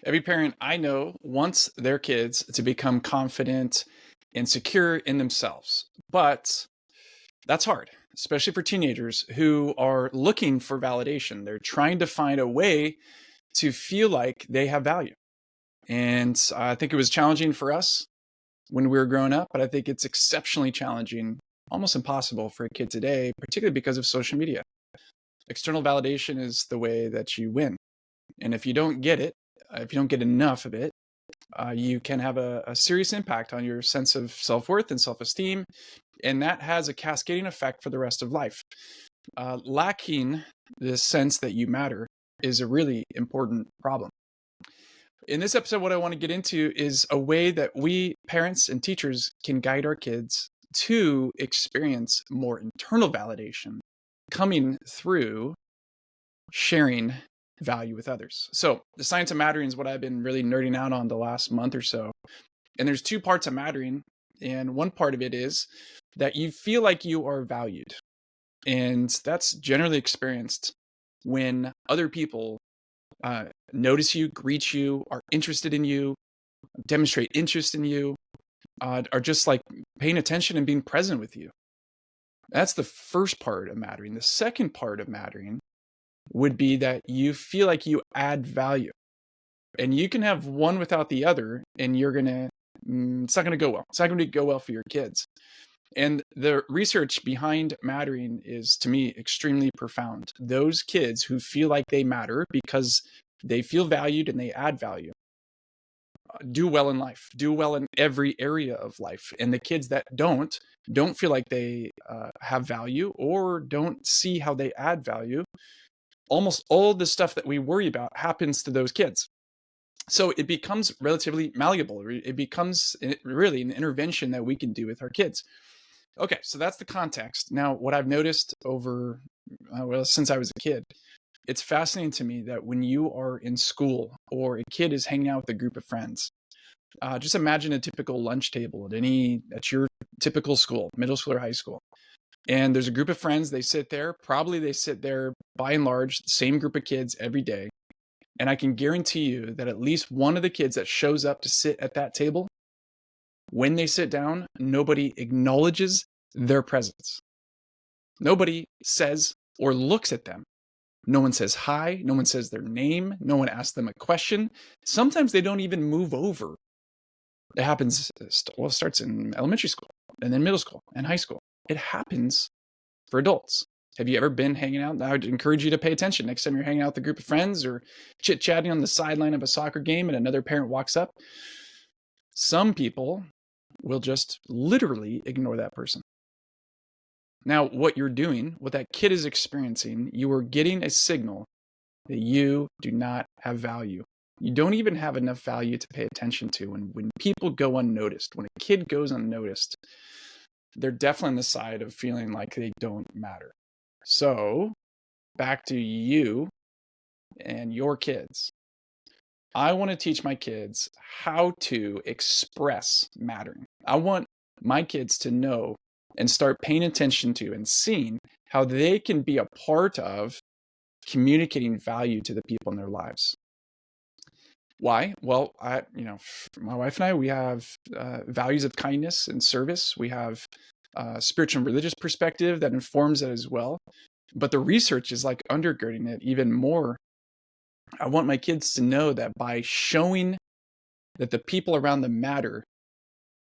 Every parent I know wants their kids to become confident and secure in themselves. But that's hard, especially for teenagers who are looking for validation. They're trying to find a way to feel like they have value. And I think it was challenging for us when we were growing up, but I think it's exceptionally challenging, almost impossible for a kid today, particularly because of social media. External validation is the way that you win. And if you don't get it, if you don't get enough of it, you can have a serious impact on your sense of self-worth and self-esteem. And that has a cascading effect for the rest of life. Lacking this sense that you matter is a really important problem. In this episode, what I want to get into is a way that we parents and teachers can guide our kids to experience more internal validation coming through sharing value with others. So the science of mattering is what I've been really nerding out on the last month or so. And there's two parts of mattering. And one part of it is that you feel like you are valued. And that's generally experienced when other people notice you, greet you, are interested in you, demonstrate interest in you, are just like paying attention and being present with you. That's the first part of mattering. The second part of mattering would be that you feel like you add value. And you can have one without the other, and it's not going to go well. It's not going to go well for your kids. And the research behind mattering is, to me, extremely profound. Those kids who feel like they matter because they feel valued and they add value do well in life, do well in every area of life. And the kids that don't feel like they have value or don't see how they add value, almost all the stuff that we worry about happens to those kids. So it becomes relatively malleable. It becomes really an intervention that we can do with our kids. Okay, so that's the context. Now, what I've noticed since I was a kid, it's fascinating to me that when you are in school or a kid is hanging out with a group of friends, just imagine a typical lunch table at your typical school, middle school or high school. And there's a group of friends, they sit there by and large, the same group of kids every day. And I can guarantee you that at least one of the kids that shows up to sit at that table, when they sit down, nobody acknowledges their presence. Nobody says or looks at them. No one says hi. No one says their name. No one asks them a question. Sometimes they don't even move over. It happens, it starts in elementary school and then middle school and high school. It happens for adults. Have you ever been hanging out? I would encourage you to pay attention next time you're hanging out with a group of friends or chit-chatting on the sideline of a soccer game and another parent walks up. Some people will just literally ignore that person. Now, what you're doing, what that kid is experiencing, you are getting a signal that you do not have value. You don't even have enough value to pay attention to. And when people go unnoticed, when a kid goes unnoticed, they're definitely on the side of feeling like they don't matter. So back to you and your kids. I want to teach my kids how to express mattering. I want my kids to know and start paying attention to and seeing how they can be a part of communicating value to the people in their lives. Why? Well, my wife and I, we have values of kindness and service. We have a spiritual and religious perspective that informs it as well. But the research is like undergirding it even more. I want my kids to know that by showing that the people around them matter,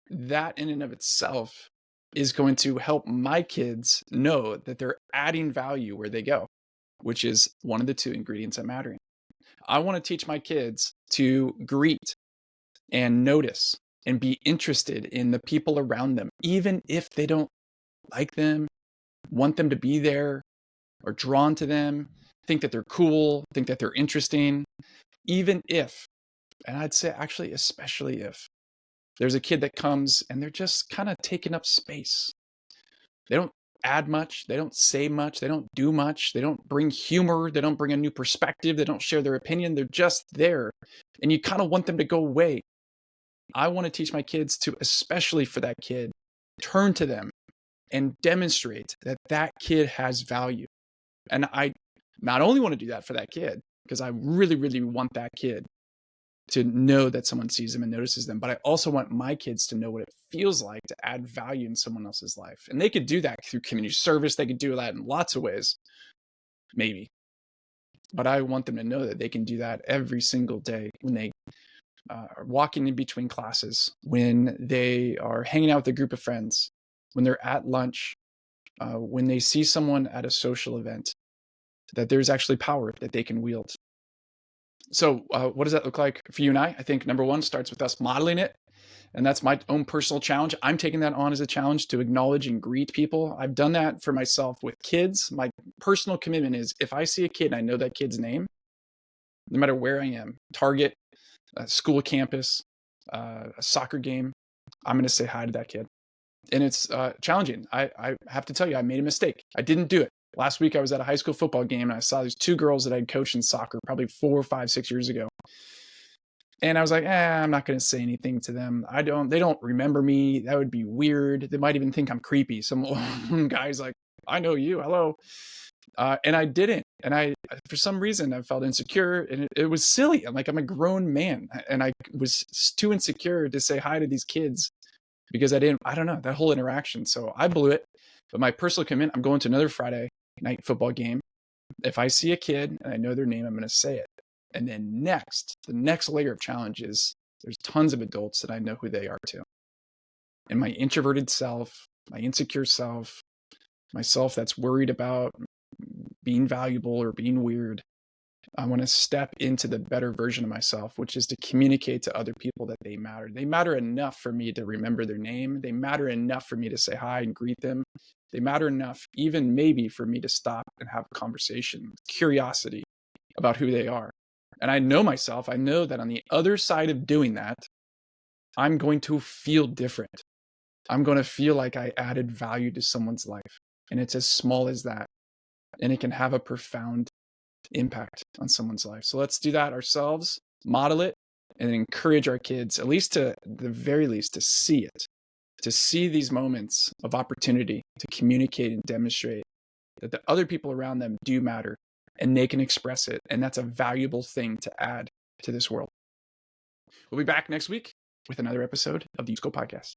that in and of itself is going to help my kids know that they're adding value where they go, which is one of the two ingredients of mattering. I want to teach my kids to greet and notice and be interested in the people around them, even if they don't like them, want them to be there, or drawn to them, think that they're cool, think that they're interesting, even if, and I'd say actually especially if, there's a kid that comes and they're just kind of taking up space. They don't add much. They don't say much. They don't do much. They don't bring humor. They don't bring a new perspective. They don't share their opinion. They're just there. And you kind of want them to go away. I want to teach my kids to, especially for that kid, turn to them and demonstrate that that kid has value. And I not only want to do that for that kid, because I really, really want that kid to know that someone sees them and notices them. But I also want my kids to know what it feels like to add value in someone else's life. And they could do that through community service. They could do that in lots of ways, maybe. But I want them to know that they can do that every single day when they are walking in between classes, when they are hanging out with a group of friends, when they're at lunch, when they see someone at a social event, that there's actually power that they can wield. So what does that look like for you and I? I think number one starts with us modeling it. And that's my own personal challenge. I'm taking that on as a challenge to acknowledge and greet people. I've done that for myself with kids. My personal commitment is if I see a kid and I know that kid's name, no matter where I am, Target, school campus, a soccer game, I'm going to say hi to that kid. And it's challenging. I have to tell you, I made a mistake. I didn't do it. Last week, I was at a high school football game and I saw these two girls that I'd coached in soccer probably 4, 5, 6 years ago. And I was like, I'm not going to say anything to them. They don't remember me. That would be weird. They might even think I'm creepy. Some guy's like, I know you. Hello. And I didn't. And for some reason, I felt insecure and it was silly. I'm a grown man and I was too insecure to say hi to these kids because I don't know, that whole interaction. So I blew it. But my personal commitment, I'm going to another Friday night football game. If I see a kid and I know their name, I'm going to say it. And then the next layer of challenge is there's tons of adults that I know who they are too. And my introverted self, my insecure self, myself that's worried about being valuable or being weird, I want to step into the better version of myself, which is to communicate to other people that they matter. They matter enough for me to remember their name. They matter enough for me to say hi and greet them. They matter enough, even maybe for me to stop and have a conversation, curiosity about who they are. And I know myself. I know that on the other side of doing that, I'm going to feel different. I'm going to feel like I added value to someone's life. And it's as small as that. And it can have a profound impact on someone's life. So let's do that ourselves, model it, and encourage our kids, at least to the very least, to see it, to see these moments of opportunity to communicate and demonstrate that the other people around them do matter and they can express it. And that's a valuable thing to add to this world. We'll be back next week with another episode of the YouSchool podcast.